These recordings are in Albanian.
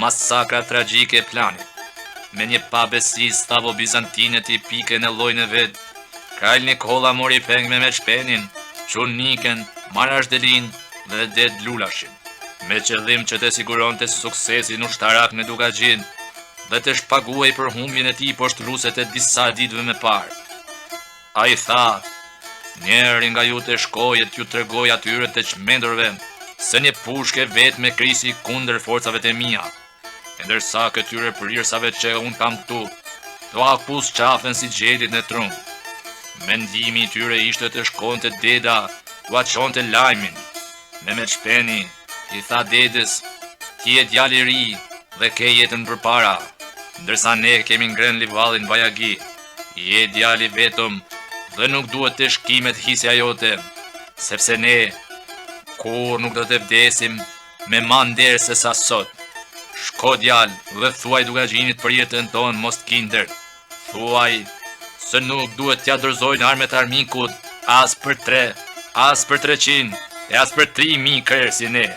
masakra tragjike e planit. Me një pabesi stavo-bizantine tipike në llojin e vet, Kralj Nikola mori peng me Meçpenin, Çurnikën, Marashdelin dhe Det Lulashin, me qëllim që të siguronte suksesin ushtarak në Dugaxhin dhe të shpaguaj për humbjen e tij poshtruse të disa ditëve më parë. Ai tha: "Njëri nga ju të shkojë t'ju tregoj atyre të çmendurve se një pushke vetme krisi kundër forcave të mia, ndërsa këtyre prirësave që unë kam këtu, do hapus qafen si gjetit në trung." Mendimi i tyre ishte të shkonte deda, t'u çonte lajmin. Me Meçpeni i tha dedës: "Ti je djalë i ri dhe ke jetën përpara, ndërsa ne kemi ngrënë livallin Bajagi. Je djalë i vetëm dhe nuk duhet të shkimet hisja jote, sepse ne kur nuk do të vdesim me ma nder se sa sot. Shko djalë dhe thuaj Dugaxhinit për jetën tonë mos t'kinder. Thuaj se nuk duhet t'ja dorëzojnë armet armikut as për 3, as për 300 e as për 3000 krerë si ne."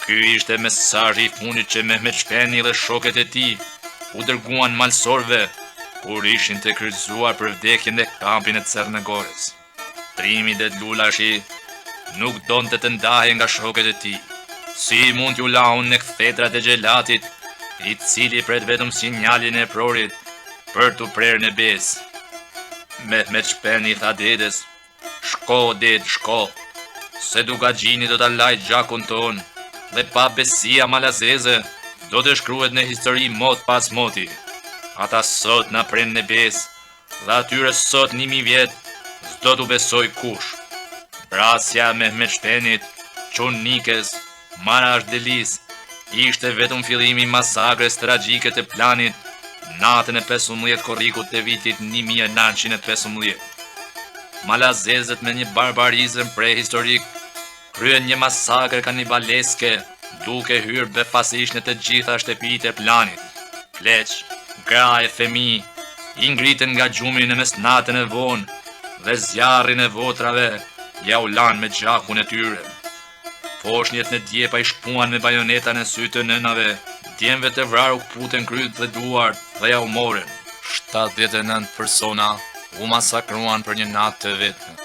Ky ishte mesazhi i fundit që Meçpeni dhe shokët e tij u dërguan malsorve kur ishin të kryqëzuar për vdekjen në kampin e Cernëgorës. Trimi Det Lulashi nuk donte të ndahej nga shokët e tij. Si mund t'ju laun në kthetrat e xhelatit, i cili pret vetëm sinjalin e prorit për t'u prerë në besë. Meçpeni tha dedës: "Shko, det, shko, se Dugaxhini do ta laj gjakun ton dhe pa besia malazeze do të shkruhet në histori mot pas moti. Ata sot na pren në besë dhe atyre sot 1000 vjet s'do t'u besoj kush." Vrasja me Meçpenit, Çurnikës, Marashdelis ishte vetëm fillimi i masakrës tragjike të planit natën e 15 korrikut të vitit 1915. Malazezët me një barbarizëm prehistorik kryen një masakër kanibaleske, duke hyrë befasisht në të gjitha shtëpitë e planit. Pleq, gra e fëmijë i ngritën nga gjumi në mesnatën e vonë dhe zjarrin e votrave ja u lan me gjakun e tyre. Foshnjët në djepa i shpuan me bajoneta në sy të nënave, djemve të vrarë u kputën kryt dhe duart dhe ja u morën. 79 persona u masakruan për një natë të vetme.